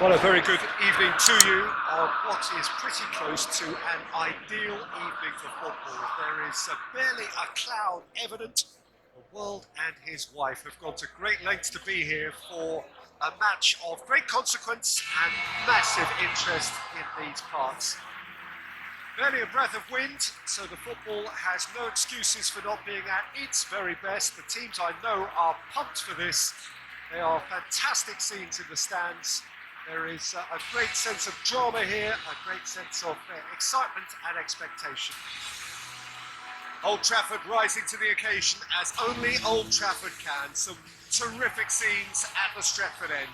Well, a very good evening to you on what is pretty close to an ideal evening for football. There is barely a cloud evident. The world and his wife have gone to great lengths to be here for a match of great consequence and massive interest in these parts. Barely a breath of wind, so the football has no excuses for not being at its very best. The teams I know are pumped for this. They are fantastic scenes in the stands. There is a great sense of drama here, a great sense of excitement and expectation. Old Trafford rising to the occasion as only Old Trafford can. Some terrific scenes at the Stretford end.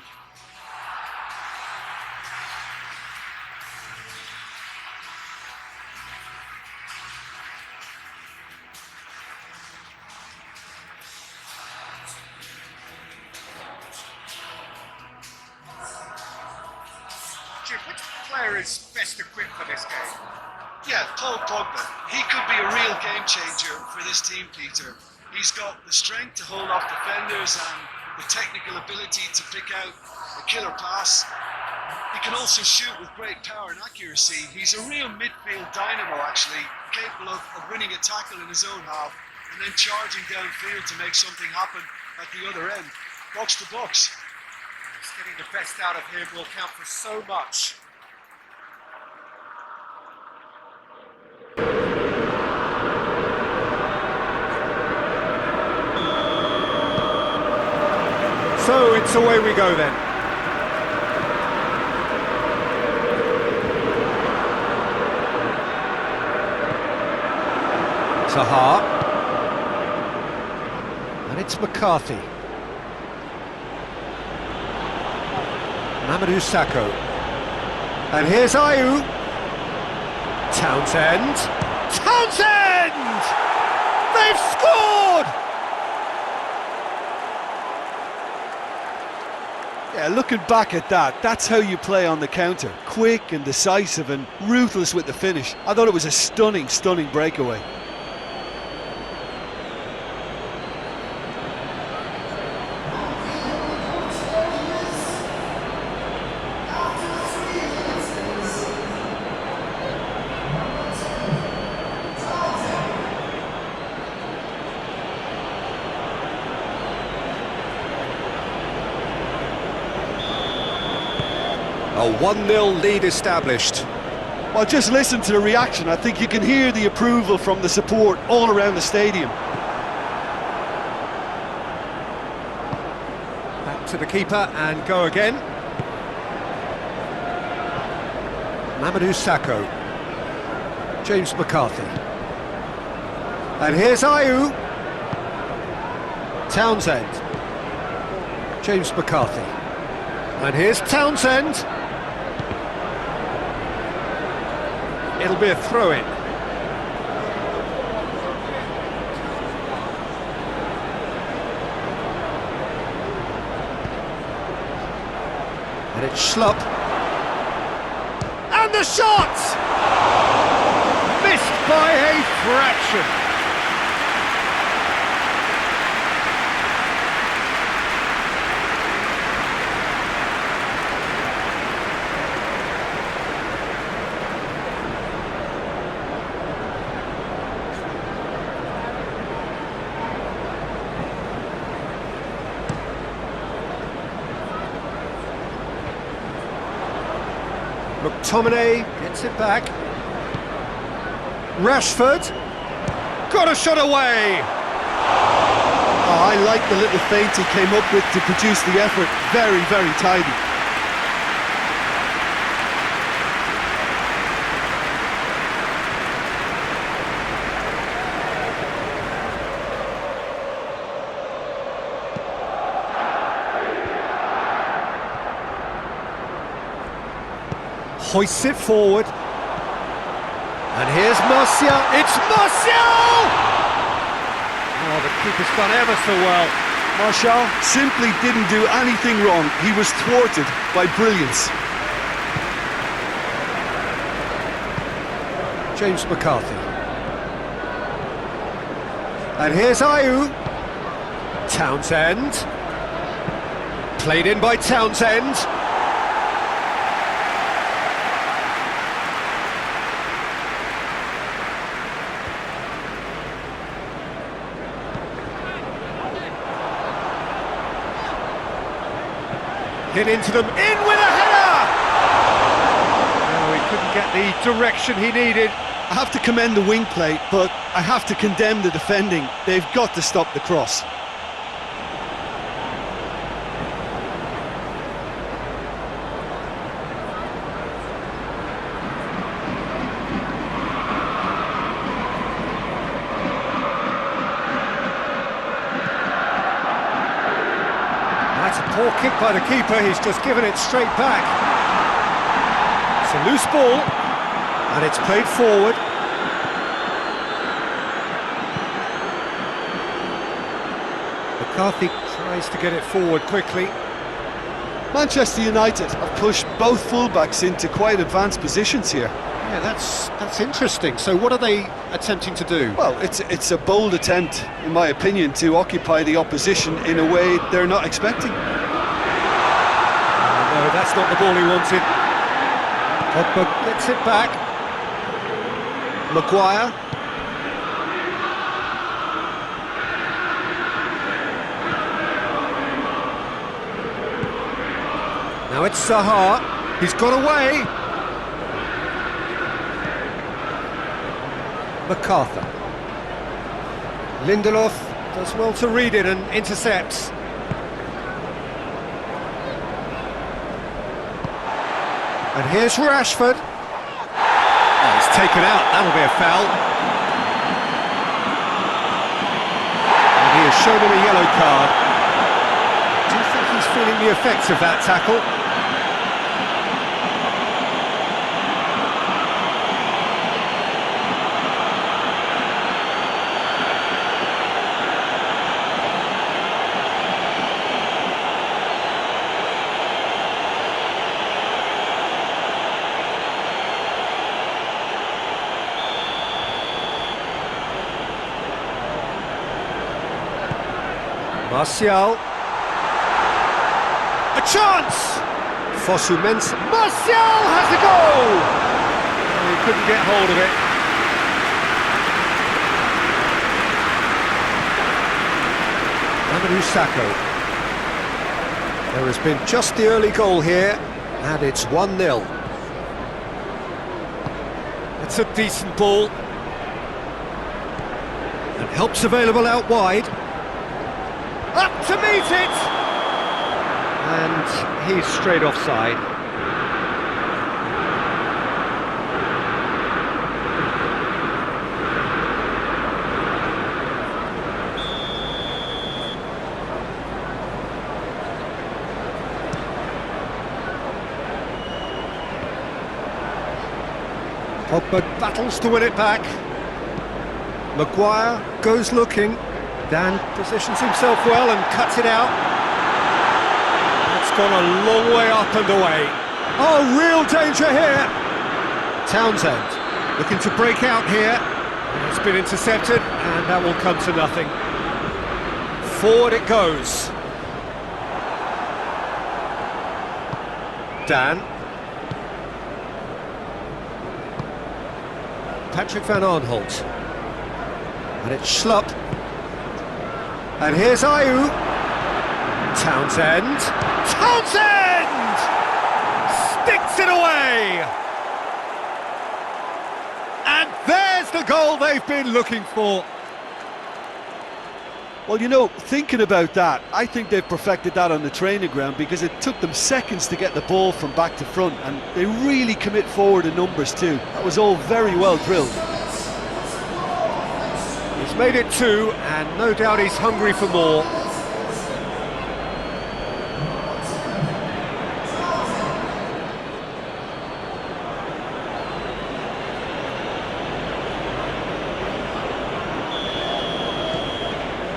Which player is best equipped for this game? Yeah, Paul Pogba. He could be a real game changer for this team, Peter. He's got the strength to hold off defenders and the technical ability to pick out a killer pass. He can also shoot with great power and accuracy. He's a real midfield dynamo, actually, capable of winning a tackle in his own half and then charging downfield to make something happen at the other end. Box to box. Getting the best out of him will count for so much. So it's away we go then. Zaha. And it's McCarthy. Mamadou Sakho. And here's Ayew. Townsend. Townsend! They've scored! Yeah, looking back at that, that's how you play on the counter. Quick and decisive and ruthless with the finish. I thought it was a stunning, stunning breakaway. A 1-0 lead established. Well, just listen to the reaction. I think you can hear the approval from the support all around the stadium. Back to the keeper and go again. Mamadou Sakho. James McCarthy. And here's Ayew. Townsend. James McCarthy. And here's Townsend. It'll be a throw-in. And it's Schlupp. And the shot! Missed by a fraction. McTominay gets it back. Rashford got a shot away. Oh, I like the little feint he came up with to produce the effort. Very, very tidy. Hoists it forward. And here's Martial. It's Martial! Oh, the keeper's done ever so well. Martial simply didn't do anything wrong. He was thwarted by brilliance. James McCarthy. And here's Ayew. Townsend. Played in by Townsend. Hit into them, in with a header! No, he couldn't get the direction he needed. I have to commend the wing play, but I have to condemn the defending. They've got to stop the cross. That's a poor kick by the keeper, he's just given it straight back. It's a loose ball, and it's played forward. McCarthy tries to get it forward quickly. Manchester United have pushed both fullbacks into quite advanced positions here. Yeah, that's interesting. So what are they attempting to do? Well, it's a bold attempt, in my opinion, to occupy the opposition in a way they're not expecting. No, that's not the ball he wanted. Pogba gets it back. Maguire. Now it's Zaha. He's got away. MacArthur. Lindelof does well to read it and intercepts. And here's Rashford. Oh, he's taken out, that'll be a foul. And he has shown him a yellow card. Do you think he's feeling the effects of that tackle? Martial. A chance! Fosu Mensah. Martial has the goal! Oh, he couldn't get hold of it. Amadou Sakho. There has been just the early goal here, and it's 1-0. It's a decent ball. And help's available out wide. Up to meet it! And he's straight offside. Pogba battles to win it back. Maguire goes looking. Dan positions himself well and cuts it out. It's gone a long way up and away. Oh, real danger here. Townsend looking to break out here. It's been intercepted and that will come to nothing. Forward it goes. Dan. Patrick Van Aanholt. And it's Schlupp. And here's Ayew. Townsend. Townsend! Sticks it away! And there's the goal they've been looking for. Well, you know, thinking about that, I think they've perfected that on the training ground because it took them seconds to get the ball from back to front, and they really commit forward in numbers too. That was all very well drilled. He's made it 2, and no doubt he's hungry for more.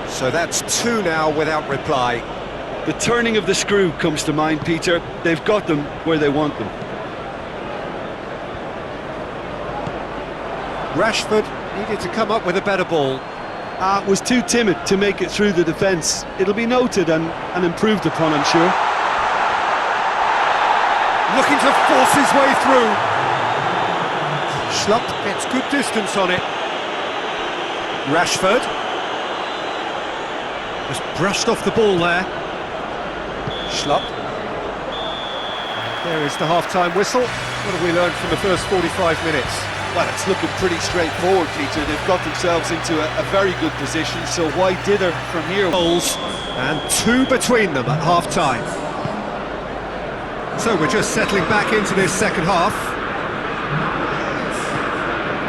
So that's 2 now without reply. The turning of the screw comes to mind, Peter. They've got them where they want them. Rashford needed to come up with a better ball. Was too timid to make it through the defence. It'll be noted and improved upon, I'm sure. looking to force his way through. Schlupp gets good distance on it. Rashford. Just brushed off the ball there. Schlupp. There is the half-time whistle. What have we learned from the first 45 minutes? Well, it's looking pretty straightforward, Peter. They've got themselves into a very good position, so why dither from here? Goals, and 2 between them at half-time. So we're just settling back into this second half.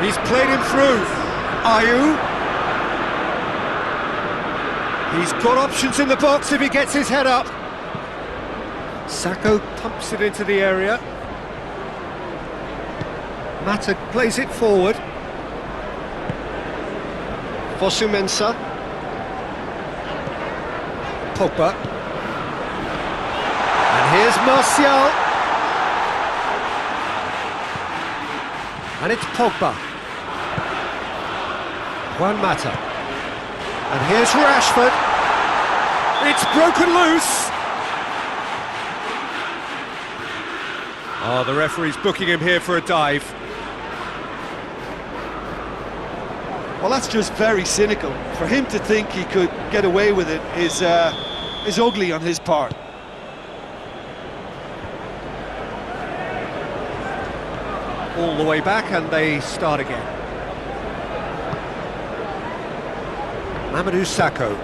He's played him through. Ayew. He's got options in the box if he gets his head up. Sakho pumps it into the area. Mata plays it forward. Fosu-Mensah. Pogba. And here's Martial. And it's Pogba. Juan Mata. And here's Rashford. It's broken loose. Oh, the referee's booking him here for a dive. Well, that's just very cynical. For him to think he could get away with it is ugly on his part. All the way back, and they start again. Mamadou Sakho.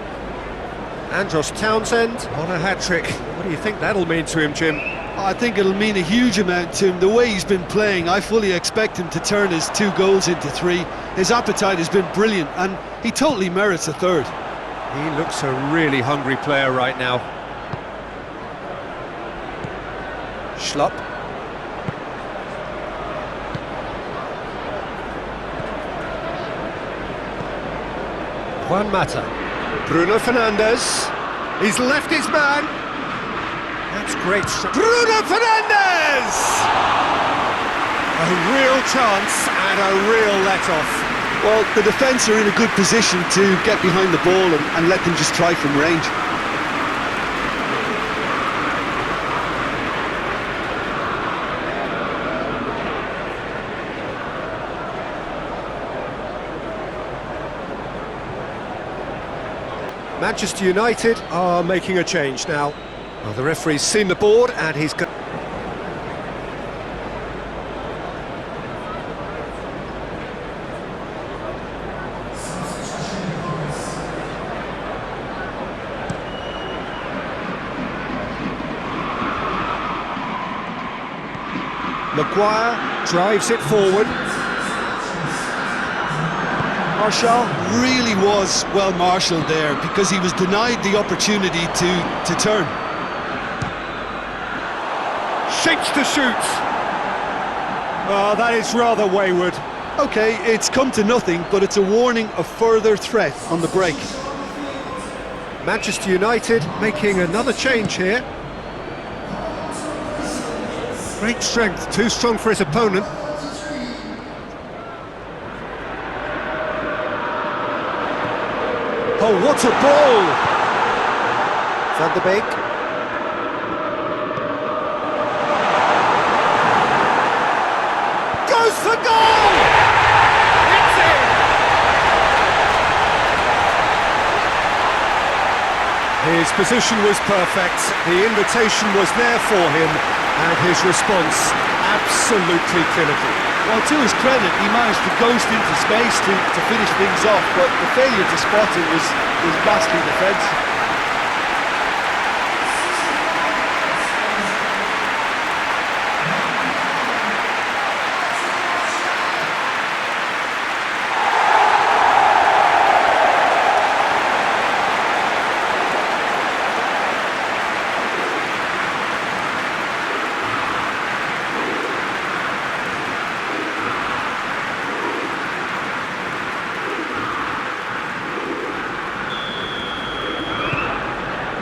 Andros Townsend on a hat-trick. What do you think that'll mean to him, Jim? I think it'll mean a huge amount to him. The way he's been playing, I fully expect him to turn his 2 goals into 3. His appetite has been brilliant, and he totally merits a 3rd. He looks a really hungry player right now. Schlupp. Juan Mata. Bruno Fernandes. He's left his man. That's great. Bruno Fernandes! A real chance and a real let-off. Well, the defence are in a good position to get behind the ball and let them just try from range. Manchester United are making a change now. Well, the referee's seen the board and he's got... Maguire drives it forward. Martial really was well marshalled there because he was denied the opportunity to turn. Shapes to shoot. Oh, that is rather wayward. Okay, it's come to nothing, but it's a warning of further threat on the break. Manchester United making another change here. Great strength, too strong for his opponent. Oh, what a ball! Van der Beek. Goes for goal! It's in! His position was perfect, the invitation was there for him, and his response absolutely clinical. Well, to his credit, he managed to ghost into space to finish things off, but the failure to spot it was ghastly defence.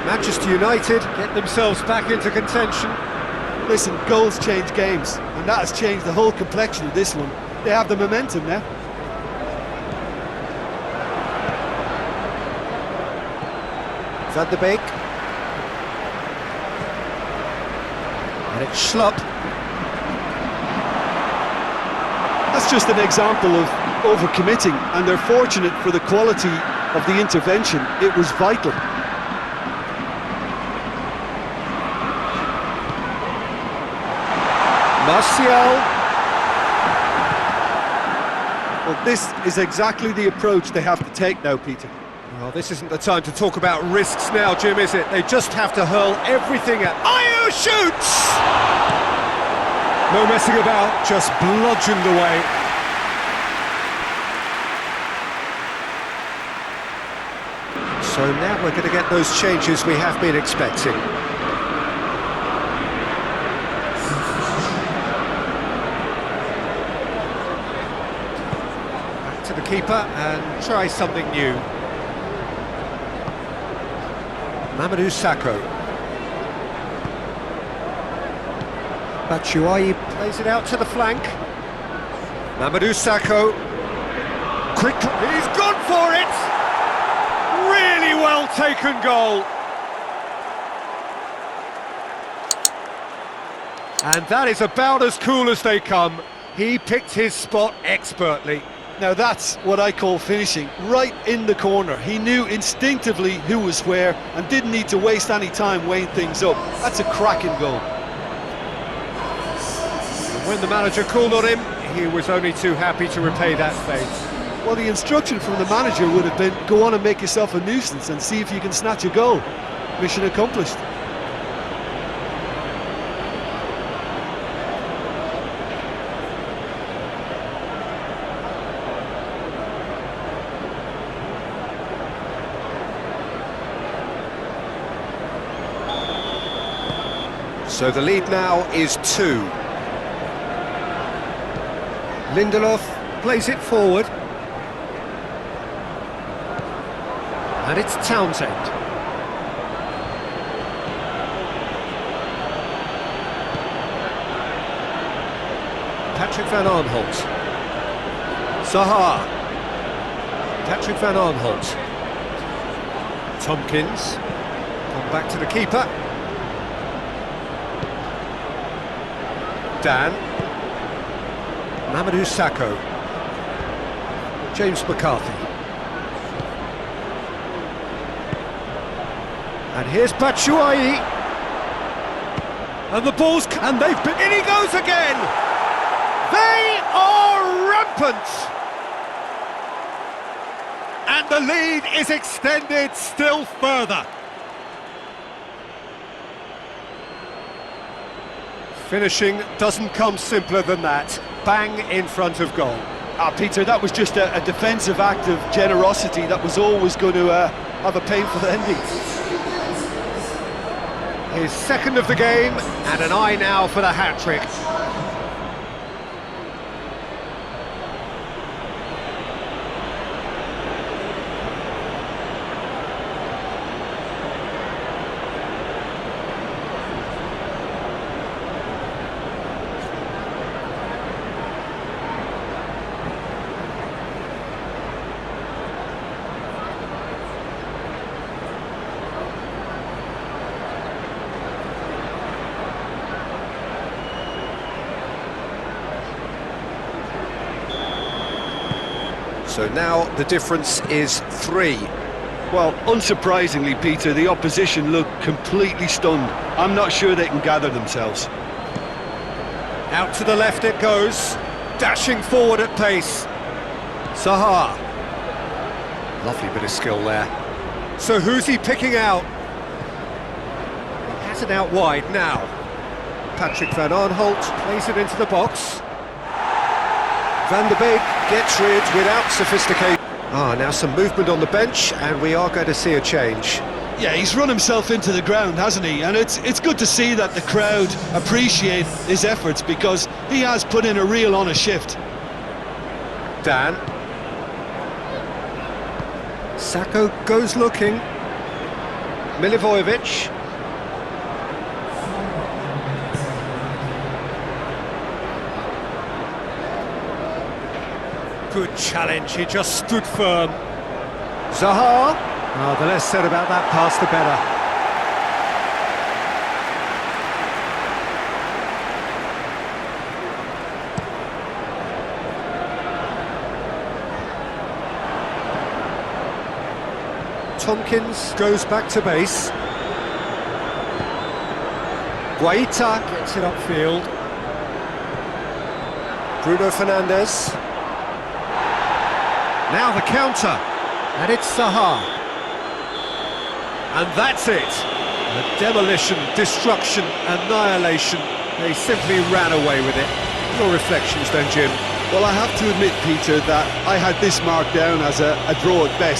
Manchester United get themselves back into contention. Listen, goals change games, and that has changed the whole complexion of this one. They have the momentum now. Van der Beek. And it's Schlupp. That's just an example of overcommitting, and they're fortunate for the quality of the intervention. It was vital. Martial. Well, this is exactly the approach they have to take now, Peter. Well, this isn't the time to talk about risks now, Jim, is it? They just have to hurl everything at... Ayew shoots! No messing about, just bludgeoned away. So now we're going to get those changes we have been expecting. Back to the keeper and try something new. Mamadou Sakho. Batshuayi plays it out to the flank. Mamadou Sakho. Quickly, he's gone for it! Really well taken goal. And that is about as cool as they come. He picked his spot expertly. Now that's what I call finishing, right in the corner. He knew instinctively who was where and didn't need to waste any time weighing things up. That's a cracking goal. And when the manager called on him, he was only too happy to repay that favour. Well, the instruction from the manager would have been, go on and make yourself a nuisance and see if you can snatch a goal. Mission accomplished. So the lead now is 2. Lindelof plays it forward. And it's Townsend. Patrick Van Aanholt. Zaha. Patrick Van Aanholt. Tompkins. Come back to the keeper. Dan. Mamadou Sakho. James McCarthy. And here's Batshuayi. And the ball's... And they've been... In he goes again! They are rampant! And the lead is extended still further. Finishing doesn't come simpler than that. Bang in front of goal. Peter, that was just a defensive act of generosity that was always going to have a painful ending. His second of the game, and an eye now for the hat-trick. So now the difference is 3. Well, unsurprisingly, Peter, the opposition look completely stunned. I'm not sure they can gather themselves. Out to the left it goes, dashing forward at pace. Zaha. Lovely bit of skill there. So who's he picking out? He has it out wide now. Patrick Van Aanholt plays it into the box. Van der Beek gets rid without sophistication. Now some movement on the bench, and we are going to see a change. Yeah, he's run himself into the ground, hasn't he? And it's good to see that the crowd appreciate his efforts, because he has put in a real honest shift. Dan. Sakho goes looking. Milivojevic. Good challenge, he just stood firm. Zaha. The less said about that pass, the better. Tompkins goes back to base. Guaita gets it upfield. Bruno Fernandes. Now the counter. And it's Saha. And that's it. A demolition, destruction, annihilation. They simply ran away with it. Your reflections then, Jim? Well, I have to admit, Peter, that I had this marked down as a draw at best.